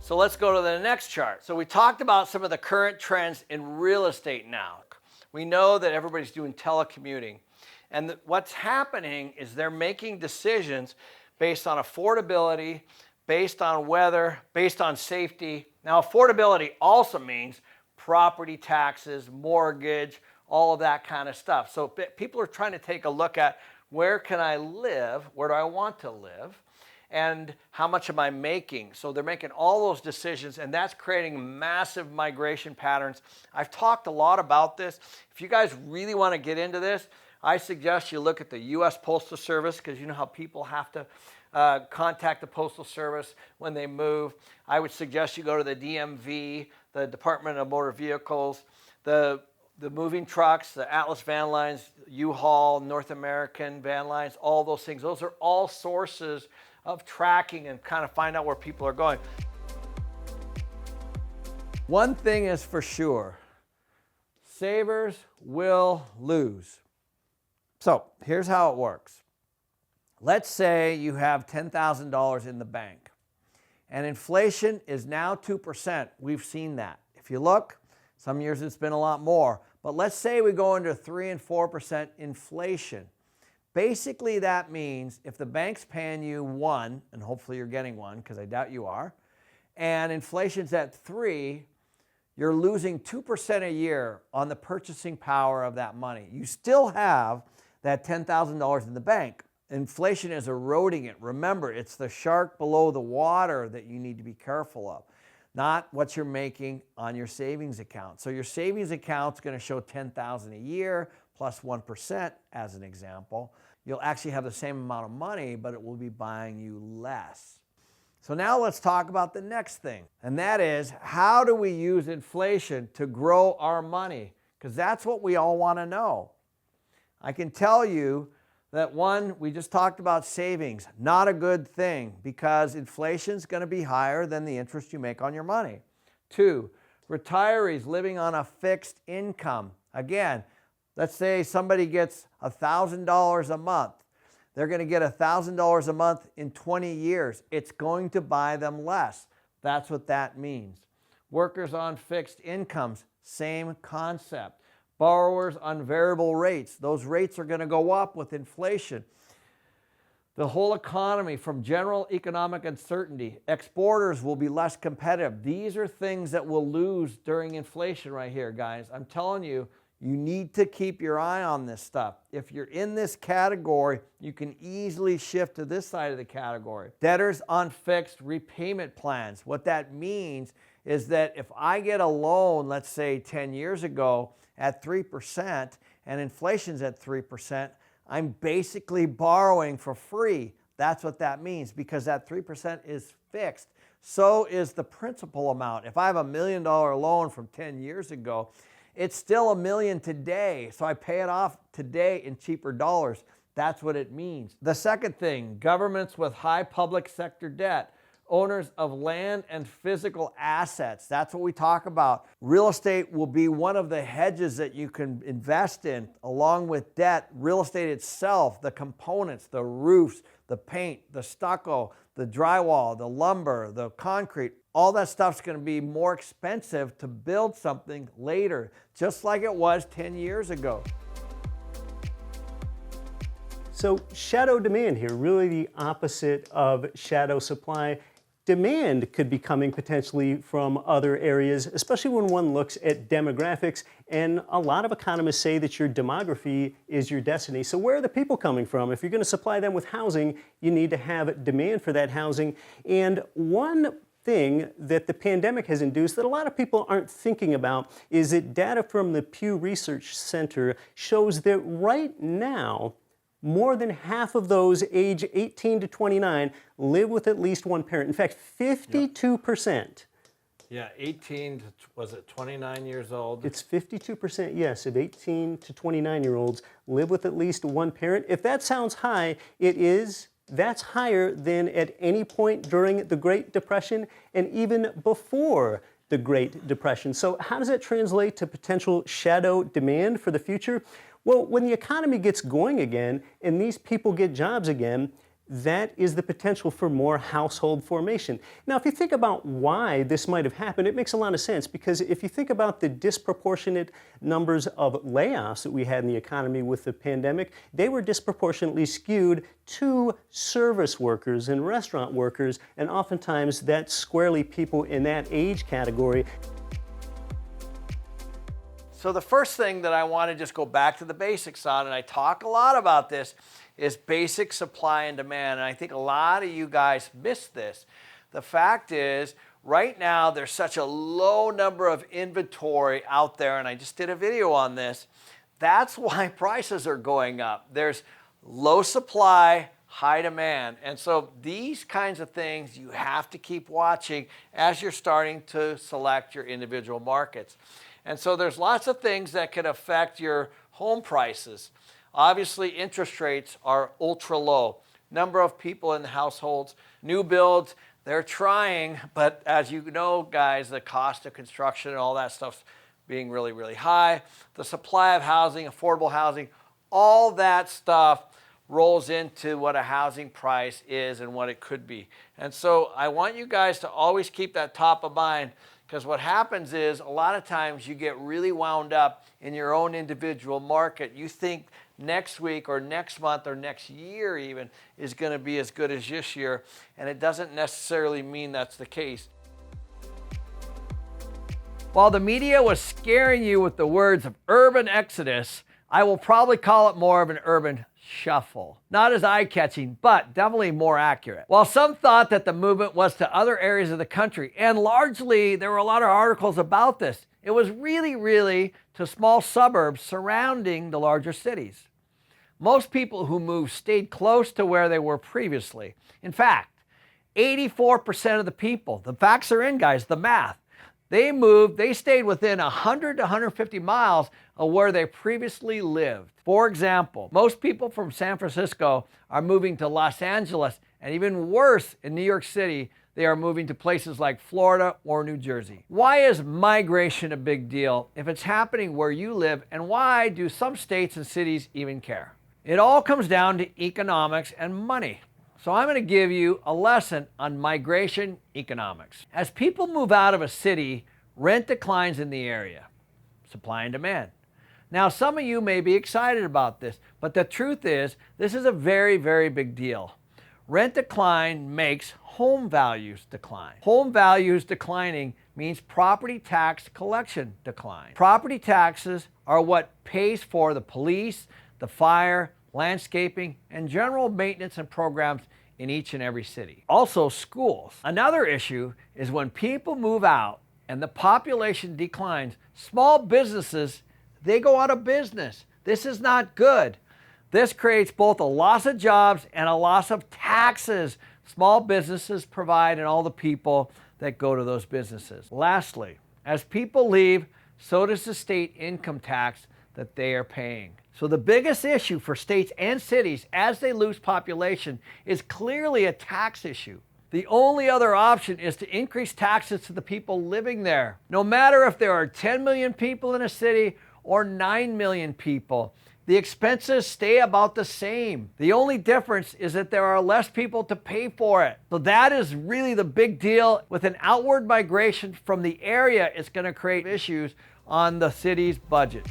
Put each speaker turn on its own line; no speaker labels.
So let's go to the next chart. So we talked about some of the current trends in real estate now. We know that everybody's doing telecommuting. And what's happening is they're making decisions based on affordability, based on weather, based on safety. Now, affordability also means property taxes, mortgage, all of that kind of stuff. So people are trying to take a look at where can I live, where do I want to live, and how much am I making? So they're making all those decisions, and that's creating massive migration patterns. I've talked a lot about this. If you guys really want to get into this, I suggest you look at the U.S. Postal Service, because you know how people have to contact the Postal Service when they move. I would suggest you go to the DMV, the Department of Motor Vehicles, the moving trucks, the Atlas Van Lines, U-Haul, North American Van Lines, all those things. Those are all sources of tracking and kind of find out where people are going. One thing is for sure, savers will lose. So here's how it works. Let's say you have $10,000 in the bank and inflation is now 2%. We've seen that. If you look, some years it's been a lot more, but let's say we go into 3 and 4% inflation. Basically, that means if the bank's paying you 1, and hopefully you're getting 1 because I doubt you are, and inflation's at 3, you're losing 2% a year on the purchasing power of that money. You still have that $10,000 in the bank. Inflation is eroding it. Remember, it's the shark below the water that you need to be careful of, not what you're making on your savings account. So your savings account's going to show $10,000 a year plus 1% as an example. You'll actually have the same amount of money, but it will be buying you less. So now let's talk about the next thing, and that is how do we use inflation to grow our money? Because that's what we all want to know. I can tell you that one, we just talked about savings, not a good thing because inflation's going to be higher than the interest you make on your money. 2, retirees living on a fixed income. Again, let's say somebody gets $1,000 a month. They're going to get $1,000 a month in 20 years. It's going to buy them less. That's what that means. Workers on fixed incomes, same concept. Borrowers on variable rates. Those rates are going to go up with inflation. The whole economy from general economic uncertainty. Exporters will be less competitive. These are things that will lose during inflation right here, guys. I'm telling you, you need to keep your eye on this stuff. If you're in this category, you can easily shift to this side of the category. Debtors on fixed repayment plans. What that means is that if I get a loan, let's say 10 years ago at 3% and inflation's at 3%, I'm basically borrowing for free. That's what that means because that 3% is fixed. So is the principal amount. If I have $1 million loan from 10 years ago, it's still $1 million today, so I pay it off today in cheaper dollars. That's what it means. The second thing, governments with high public sector debt, owners of land and physical assets. That's what we talk about. Real estate will be one of the hedges that you can invest in along with debt. Real estate itself, the components, the roofs, the paint, the stucco, the drywall, the lumber, the concrete, all that stuff's going to be more expensive to build something later, just like it was 10 years ago.
So shadow demand here, really the opposite of shadow supply. Demand could be coming potentially from other areas, especially when one looks at demographics. And a lot of economists say that your demography is your destiny. So where are the people coming from? If you're going to supply them with housing, you need to have demand for that housing. And one thing that the pandemic has induced that a lot of people aren't thinking about is that data from the Pew Research Center shows that right now, more than half of those age 18 to 29 live with at least one parent. In fact, 52%.
Yeah, 18 to, was it 29 years old?
It's 52%, yes, of 18 to 29-year-olds live with at least one parent. If that sounds high, it is. That's higher than at any point during the Great Depression and even before the Great Depression. So how does that translate to potential shadow demand for the future? Well, when the economy gets going again and these people get jobs again, that is the potential for more household formation. Now, if you think about why this might have happened, it makes a lot of sense, because if you think about the disproportionate numbers of layoffs that we had in the economy with the pandemic, they were disproportionately skewed to service workers and restaurant workers, and oftentimes that's squarely people in that age category.
So the first thing that I want to just go back to the basics on, and I talk a lot about this, is basic supply and demand. And I think a lot of you guys miss this. The fact is, right now, there's such a low number of inventory out there, and I just did a video on this. That's why prices are going up. There's low supply, high demand. And so these kinds of things you have to keep watching as you're starting to select your individual markets. And so there's lots of things that can affect your home prices. Obviously, interest rates are ultra low. Number of people in the households, new builds, they're trying, but as you know, guys, the cost of construction and all that stuff's being really, really high. The supply of housing, affordable housing, all that stuff rolls into what a housing price is and what it could be. And so I want you guys to always keep that top of mind, because what happens is a lot of times you get really wound up in your own individual market. You think next week or next month or next year even is going to be as good as this year, and it doesn't necessarily mean that's the case. While the media was scaring you with the words of urban exodus, I will probably call it more of an urban shuffle. Not as eye-catching, but definitely more accurate. While some thought that the movement was to other areas of the country, and largely there were a lot of articles about this, it was really to small suburbs surrounding the larger cities. Most people who moved stayed close to where they were previously. In fact, 84% of the people, the facts are in, guys, the math, they stayed within 100 to 150 miles of where they previously lived. For example, most people from San Francisco are moving to Los Angeles, and even worse, in New York City, they are moving to places like Florida or New Jersey. Why is migration a big deal if it's happening where you live, and why do some states and cities even care? It all comes down to economics and money. So I'm going to give you a lesson on migration economics. As people move out of a city, rent declines in the area. Supply and demand. Now, some of you may be excited about this, but the truth is, this is a very big deal. Rent decline makes home values decline. Home values declining means property tax collection decline. Property taxes are what pays for the police, the fire, landscaping, and general maintenance and programs in each and every city. Also, schools. Another issue is when people move out and the population declines, small businesses, they go out of business. This is not good. This creates both a loss of jobs and a loss of taxes small businesses provide and all the people that go to those businesses. Lastly, as people leave, so does the state income tax that they are paying. So the biggest issue for states and cities as they lose population is clearly a tax issue. The only other option is to increase taxes to the people living there. No matter if there are 10 million people in a city or 9 million people, the expenses stay about the same. The only difference is that there are less people to pay for it. So that is really the big deal. With an outward migration from the area, it's going to create issues on the city's budget.